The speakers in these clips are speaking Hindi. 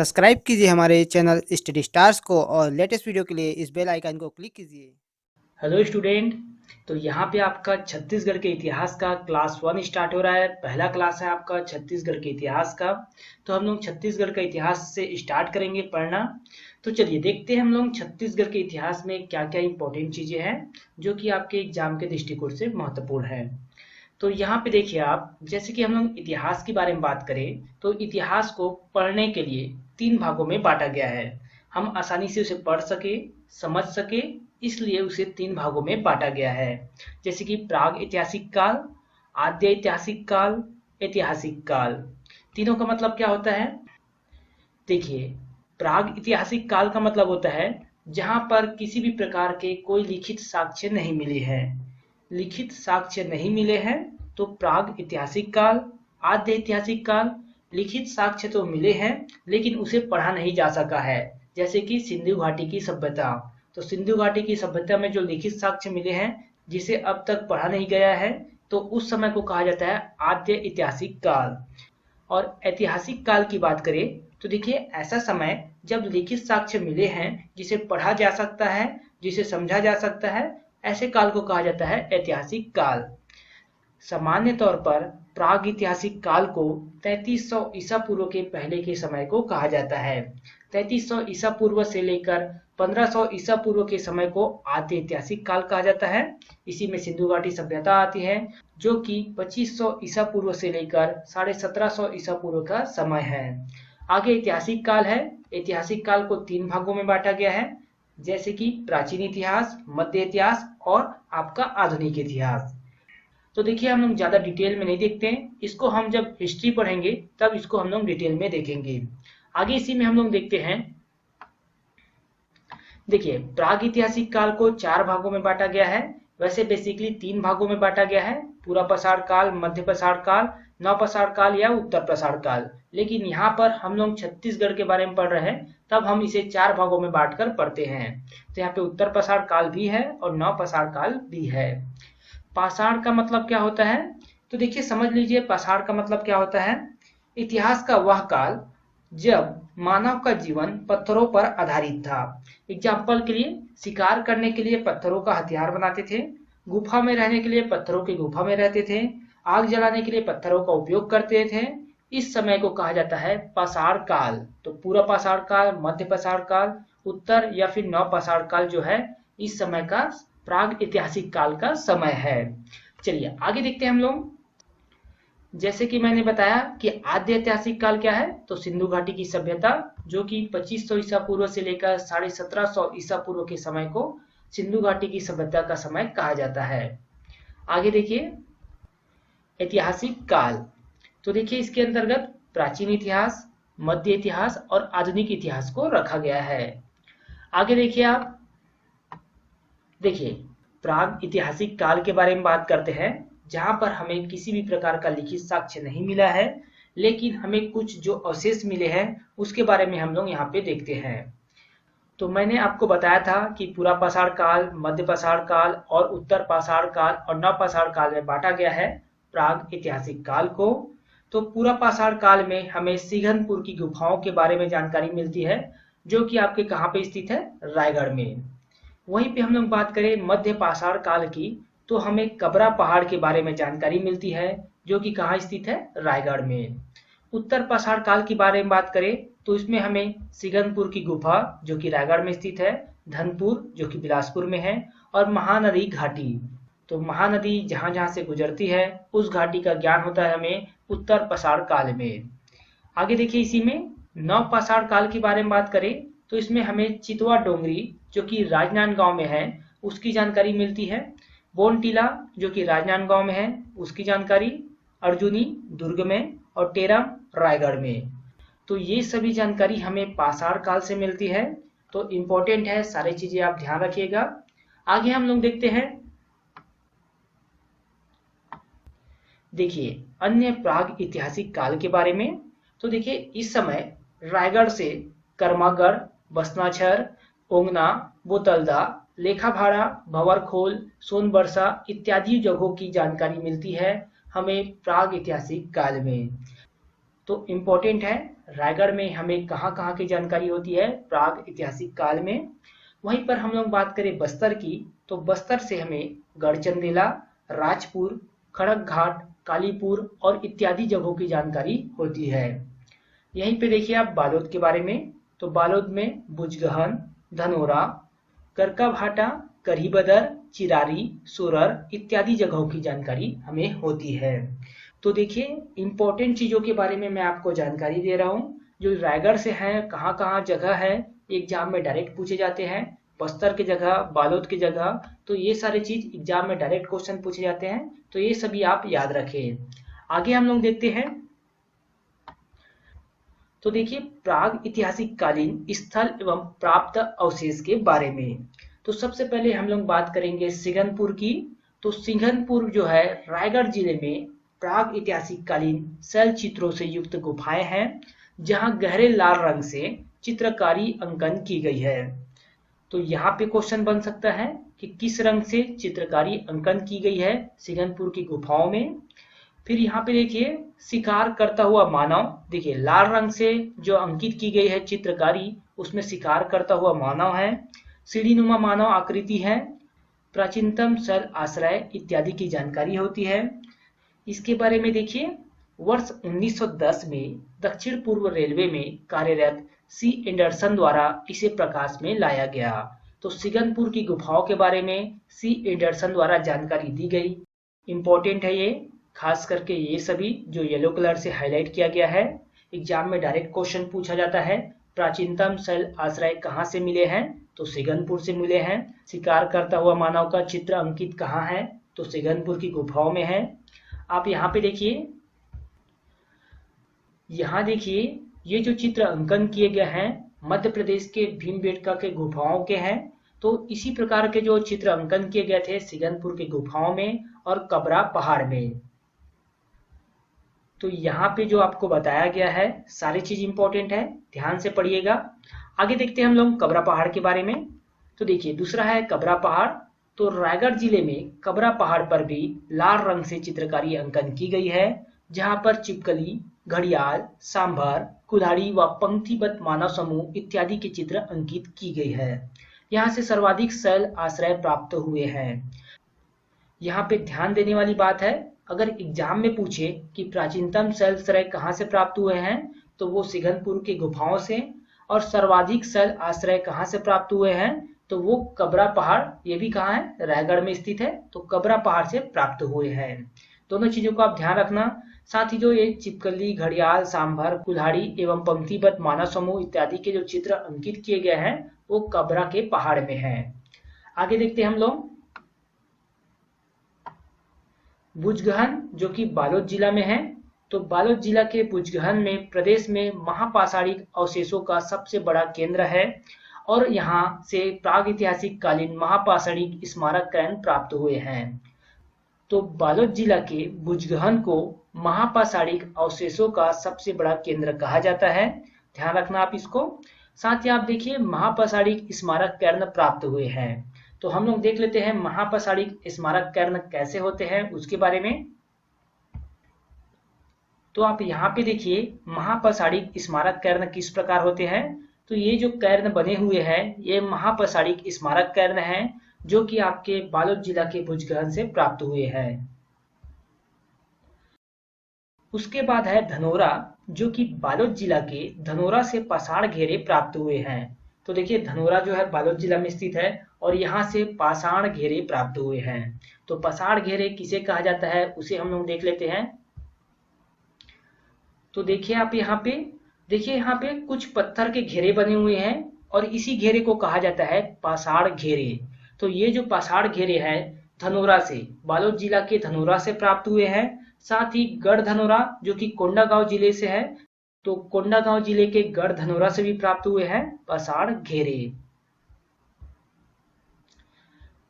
सब्सक्राइब कीजिए हमारे चैनल स्टडी स्टार्स को और लेटेस्ट वीडियो के लिए इस बेल आइकन को क्लिक कीजिए। Hello student. तो यहाँ पे आपका छत्तीसगढ़ के इतिहास का क्लास 1 स्टार्ट हो रहा है। पहला क्लास है आपका छत्तीसगढ़ के इतिहास का। तो हम लोग छत्तीसगढ़ का इतिहास से स्टार्ट करेंगे पढ़ना। तो चलिए देखते हैं हम लोग छत्तीसगढ़ के इतिहास में क्या क्या इंपॉर्टेंट चीजें हैं जो कि आपके एग्जाम के दृष्टिकोण से महत्वपूर्ण है। तो यहाँ पे देखिए आप, जैसे कि हम लोग इतिहास के बारे में बात करें तो इतिहास को पढ़ने के लिए 3 भागों में बांटा गया है। हम आसानी से उसे पढ़ सके, समझ सके, इसलिए उसे 3 भागों में बांटा गया है। जैसे कि प्राग ऐतिहासिक काल, आद्य ऐतिहासिक काल, ऐतिहासिक काल। तीनों का मतलब क्या होता है? देखिए, प्राग ऐतिहासिक काल का मतलब होता है जहां पर किसी भी प्रकार के कोई लिखित साक्ष्य नहीं मिले हैं। लिखित साक्ष्य नहीं मिले हैं तो प्राग ऐतिहासिक काल। आद्य ऐतिहासिक काल, लिखित साक्ष्य तो मिले हैं लेकिन उसे पढ़ा नहीं जा सका है। जैसे कि सिंधु घाटी की सभ्यता। तो सिंधु घाटी की सभ्यता में जो लिखित साक्ष्य मिले हैं जिसे अब तक पढ़ा नहीं गया है, तो उस समय को कहा जाता है आद्य ऐतिहासिक काल। और ऐतिहासिक काल की बात करें तो देखिए, ऐसा समय जब लिखित साक्ष्य मिले हैं जिसे पढ़ा जा सकता है, जिसे समझा जा सकता है, ऐसे काल को कहा जाता है ऐतिहासिक काल। सामान्य तौर पर प्राग ऐतिहासिक काल को 3300 ईसा पूर्व के पहले के समय को कहा जाता है। 3300 ईसा पूर्व से लेकर 1500 ईसा पूर्व के समय को आद्य ऐतिहासिक काल कहा जाता है। इसी में सिंधु घाटी सभ्यता आती है जो कि 2500 ईसा पूर्व से लेकर 1750 ईसा पूर्व का समय है। आगे ऐतिहासिक काल है। ऐतिहासिक काल को 3 भागों में बांटा गया है, जैसे कि प्राचीन इतिहास, मध्य इतिहास और आपका आधुनिक इतिहास। तो देखिए, हम लोग ज्यादा डिटेल में नहीं देखते हैं इसको, हम जब हिस्ट्री पढ़ेंगे तब इसको हम लोग डिटेल में देखेंगे। आगे इसी में हम लोग देखते हैं। देखिए, प्राग ऐतिहासिक काल को 4 भागों में बांटा गया है। वैसे बेसिकली 3 भागों में बांटा गया है, पूरा पसार काल, मध्य पसार काल, नव पसार काल या उत्तर पसार काल। लेकिन यहाँ पर हम लोग छत्तीसगढ़ के बारे में पढ़ रहे हैं तब हम इसे 4 भागों में बांट कर पढ़ते हैं। तो यहाँ पे उत्तर पसार काल भी है और नव पसार काल भी है। पाषाण का मतलब क्या होता है? तो देखिए समझ लीजिए, पाषाण का मतलब क्या होता है। इतिहास का वह काल जब मानव का जीवन पत्थरों पर आधारित था। एग्जाम्पल के लिए, शिकार करने के लिए पत्थरों का हथियार बनाते थे, गुफा में रहने के लिए पत्थरों की गुफा में रहते थे, आग जलाने के लिए पत्थरों का उपयोग करते थे। इस समय को कहा जाता है पाषाण काल। तो पूरा पाषाण काल, मध्य पाषाण काल, उत्तर या फिर नव पाषाण काल जो है, इस समय का प्राग ऐतिहासिक काल का समय है। चलिए आगे देखते हैं हम लोग। जैसे कि मैंने बताया कि आद्य ऐतिहासिक काल क्या है, तो सिंधु घाटी की सभ्यता जो कि 2500 ईसा पूर्व से लेकर 1750 ईसा पूर्व के समय को सिंधु घाटी की सभ्यता का समय कहा जाता है। आगे देखिए, ऐतिहासिक काल। तो देखिए, इसके अंतर्गत प्राचीन इतिहास, मध्य इतिहास और आधुनिक इतिहास को रखा गया है। आगे देखिए आप, देखिए प्राग ऐतिहासिक काल के बारे में बात करते हैं जहां पर हमें किसी भी प्रकार का लिखित साक्ष्य नहीं मिला है, लेकिन हमें कुछ जो अवशेष मिले हैं उसके बारे में हम लोग यहाँ पे देखते हैं। तो मैंने आपको बताया था कि पूरा पाषाण काल, मध्य पाषाण काल और उत्तर पाषाण काल और नव पाषाण काल में बांटा गया है प्राग ऐतिहासिक काल को। तो पूरा पाषाण काल में हमें सिंघनपुर की गुफाओं के बारे में जानकारी मिलती है जो कि आपके कहाँ पे स्थित है, रायगढ़ में। वहीं पे हम लोग बात करें मध्य पाषाण काल की, तो हमें कबरा पहाड़ के बारे में जानकारी मिलती है जो कि कहाँ स्थित है, रायगढ़ में। उत्तर पाषाण काल के बारे में बात करें तो इसमें हमें सिंघनपुर की गुफा जो कि रायगढ़ में स्थित है, धनपुर जो कि बिलासपुर में है, और महानदी घाटी। तो महानदी जहां जहां से गुजरती है उस घाटी का ज्ञान होता है हमें उत्तर पाषाण काल में। आगे देखिए, इसी में नव पाषाण काल के बारे में बात करें तो इसमें हमें चितवा डोंगरी जो कि राजनांदगांव में है उसकी जानकारी मिलती है, बोन टीला जो कि राजनांदगांव में है उसकी जानकारी, अर्जुनी दुर्ग में, और टेरम रायगढ़ में। तो ये सभी जानकारी हमें पाषाण काल से मिलती है। तो इम्पोर्टेंट है, सारी चीजें आप ध्यान रखिएगा। आगे हम लोग देखते हैं। देखिए अन्य प्राग ऐतिहासिक काल के बारे में। तो देखिए, इस समय रायगढ़ से करमागढ़, बसनाछर, ओंगना, बोतलदा, लेखाभाड़ा, भंवरखोल, सोनबरसा इत्यादि जगहों की जानकारी मिलती है हमें प्राग ऐतिहासिक काल में। तो इम्पोर्टेंट है, रायगढ़ में हमें कहाँ कहाँ की जानकारी होती है प्राग ऐतिहासिक काल में। वहीं पर हम लोग बात करें बस्तर की, तो बस्तर से हमें गढ़चंदेला, राजपुर, खड़क घाट, कालीपुर और इत्यादि जगहों की जानकारी होती है। यहीं पे देखिए आप बालोद के बारे में, तो बालोद में बुजगहन, धनोरा, करका भाटा, करीबदर, चिरारी, सोरर इत्यादि जगहों की जानकारी हमें होती है। तो देखिए इंपॉर्टेंट चीजों के बारे में मैं आपको जानकारी दे रहा हूँ जो रायगढ़ से है, कहाँ कहाँ जगह है, एग्जाम में डायरेक्ट पूछे जाते हैं। बस्तर की जगह, बालोद की जगह, तो ये सारे चीज एग्जाम में डायरेक्ट क्वेश्चन पूछे जाते हैं, तो ये सभी आप याद रखें। आगे हम लोग देखते हैं। तो देखिए प्राग ऐतिहासिक कालीन स्थल एवं प्राप्त अवशेष के बारे में। तो सबसे पहले हम लोग बात करेंगे सिंघनपुर की। तो सिंघनपुर जो है रायगढ़ जिले में प्राग ऐतिहासिक कालीन शैल चित्रों से युक्त गुफाएं हैं, जहां गहरे लाल रंग से चित्रकारी अंकन की गई है। तो यहाँ पे क्वेश्चन बन सकता है कि किस रंग से चित्रकारी अंकन की गई है सिंघनपुर की गुफाओं में। फिर यहाँ पे देखिए शिकार करता हुआ मानव, देखिए लाल रंग से जो अंकित की गई है चित्रकारी, उसमें शिकार करता हुआ मानव है, सीढ़ीनुमा मानव आकृति है, प्राचीनतम शैल आश्रय इत्यादि की जानकारी होती है। इसके बारे में देखिए वर्ष 1910 में दक्षिण पूर्व रेलवे में कार्यरत सी एंडरसन द्वारा इसे प्रकाश में लाया गया। तो सिंघनपुर की गुफाओं के बारे में सी एंडरसन द्वारा जानकारी दी गई। इंपॉर्टेंट है ये, खास करके ये सभी जो येलो कलर से हाईलाइट किया गया है। एग्जाम में डायरेक्ट क्वेश्चन पूछा जाता है, प्राचीनतम शैल आश्रय कहाँ से मिले हैं, तो सिंघनपुर से मिले हैं। शिकार करता हुआ मानव का चित्र अंकित कहाँ है, तो सिंघनपुर की गुफाओं में है। आप यहाँ पे देखिए, यहाँ देखिए ये जो चित्र अंकन किए गए हैं मध्य प्रदेश के भीमबेटका के गुफाओं के हैं। तो इसी प्रकार के जो चित्र अंकन किए गए थे सिंघनपुर के गुफाओं में और कबरा पहाड़ में। तो यहाँ पे जो आपको बताया गया है सारी चीज इंपॉर्टेंट है, ध्यान से पढ़िएगा। आगे देखते हैं हम लोग कबरा पहाड़ के बारे में। तो देखिए दूसरा है कबरा पहाड़। तो रायगढ़ जिले में कबरा पहाड़ पर भी लाल रंग से चित्रकारी अंकन की गई है, जहां पर चिपकली, घड़ियाल, सांभर, कुल्हाड़ी व पंक्तिबद्ध मानव समूह इत्यादि के चित्र अंकित की गई है। यहाँ से सर्वाधिक शैल आश्रय प्राप्त हुए हैं। यहाँ पे ध्यान देने वाली बात है, अगर एग्जाम में पूछे कि प्राचीनतम शैल आश्रय कहाँ से प्राप्त हुए हैं, तो वो सिंघनपुर के गुफाओं से, और सर्वाधिक शैल आश्रय कहाँ से प्राप्त हुए हैं, तो वो कबरा पहाड़, ये भी कहाँ है, रायगढ़ में स्थित है, तो कबरा पहाड़ से प्राप्त हुए हैं। दोनों चीजों को आप ध्यान रखना। साथ ही जो ये चिपकली, घड़ियाल, सांभर, कुल्हाड़ी एवं पंक्तिबद्ध मानव समूह इत्यादि के जो चित्र अंकित किए गए हैं वो कबरा के पहाड़ में हैं। आगे देखते हैं हम लोग बुजगहन, जो कि बालोद जिला में है। तो बालोद जिला के बुजगहन में प्रदेश में महापाषाणिक अवशेषों का सबसे बड़ा केंद्र है, और यहाँ से प्राग ऐतिहासिक कालीन महापाषाणिक स्मारक कैन प्राप्त हुए हैं। तो बालोद जिला के बुजगहन को महापाषाणिक अवशेषों का सबसे बड़ा केंद्र कहा जाता है, ध्यान रखना आप इसको। साथ ही आप देखिए महापाषाणिक स्मारक कैर्न प्राप्त हुए हैं। तो हम लोग देख लेते हैं महापाषाणिक स्मारक कैर्न कैसे होते हैं उसके बारे में। तो आप यहाँ पे देखिए महापाषाणिक स्मारक कैर्न किस प्रकार होते हैं। तो ये जो कैर्न बने हुए हैं ये महापाषाणिक स्मारक कैर्न हैं, जो कि आपके बालोद जिला के बुजगहन से प्राप्त हुए हैं। उसके बाद है धनोरा, जो कि बालोद जिला के धनोरा से पाषाण घेरे प्राप्त हुए हैं। तो देखिए धनोरा जो है बालोद जिला में स्थित है और यहाँ से पाषाण घेरे प्राप्त हुए हैं। तो पाषाण घेरे किसे कहा जाता है उसे हम लोग देख लेते हैं। तो देखिए आप यहाँ पे देखिए, यहाँ पे कुछ पत्थर के घेरे बने हुए हैं और इसी घेरे को कहा जाता है पाषाण घेरे। तो ये जो पाषाण घेरे हैं धनोरा से, बालोद जिला के धनोरा से प्राप्त हुए हैं। साथ ही गढ़ धनोरा जो कि कोंडागांव जिले से है, तो कोंडागांव जिले के गढ़ धनोरा से भी प्राप्त हुए हैं पाषाण घेरे।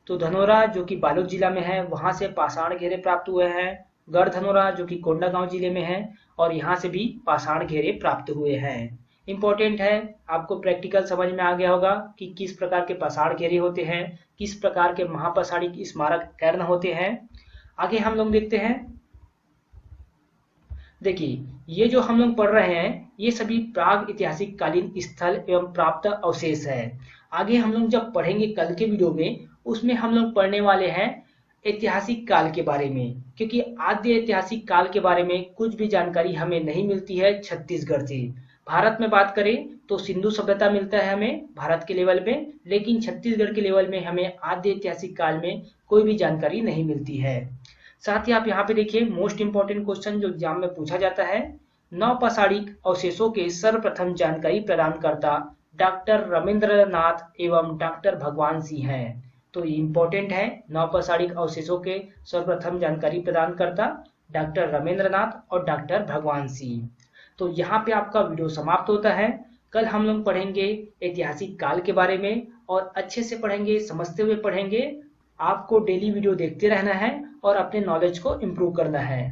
तो धनोरा जो कि बालोद जिला में है वहां से पाषाण घेरे प्राप्त हुए हैं, गढ़ धनोरा जो कि कोंडागांव जिले में है और यहाँ से भी पाषाण घेरे प्राप्त हुए हैं। इंपॉर्टेंट है, आपको प्रैक्टिकल समझ में आ गया होगा कि किस प्रकार के पाषाण घेरे होते हैं, किस प्रकार के महापाषाणिक स्मारक कैर्न होते हैं। आगे हम लोग देखते हैं देखिए, ये जो हम लोग पढ़ रहे हैं ये सभी प्राग ऐतिहासिक कालीन स्थल एवं प्राप्त अवशेष है। आगे हम लोग जब पढ़ेंगे कल के वीडियो में, उसमें हम लोग पढ़ने वाले हैं ऐतिहासिक काल के बारे में, क्योंकि आद्य ऐतिहासिक काल के बारे में कुछ भी जानकारी हमें नहीं मिलती है छत्तीसगढ़ से। भारत में बात करें तो सिंधु सभ्यता मिलता है हमें भारत के लेवल में, लेकिन छत्तीसगढ़ के लेवल में हमें आद्य ऐतिहासिक काल में कोई भी जानकारी नहीं मिलती है। साथ ही आप यहाँ पे देखिए मोस्ट इंपॉर्टेंट क्वेश्चन जो एग्जाम में पूछा जाता है, नवपाषाणिक अवशेषों के सर्वप्रथम जानकारी प्रदान करता डॉक्टर रविंद्रनाथ एवं डॉक्टर भगवान सिंह हैं। तो ये इंपॉर्टेंट है, नवपाषाणिक अवशेषों के सर्वप्रथम जानकारी प्रदान करता डॉक्टर रविंद्रनाथ और डॉक्टर भगवान सिंह। तो यहाँ पे आपका वीडियो समाप्त होता है। कल हम लोग पढ़ेंगे ऐतिहासिक काल के बारे में और अच्छे से पढ़ेंगे, समझते हुए पढ़ेंगे। आपको डेली वीडियो देखते रहना है और अपने नॉलेज को इम्प्रूव करना है।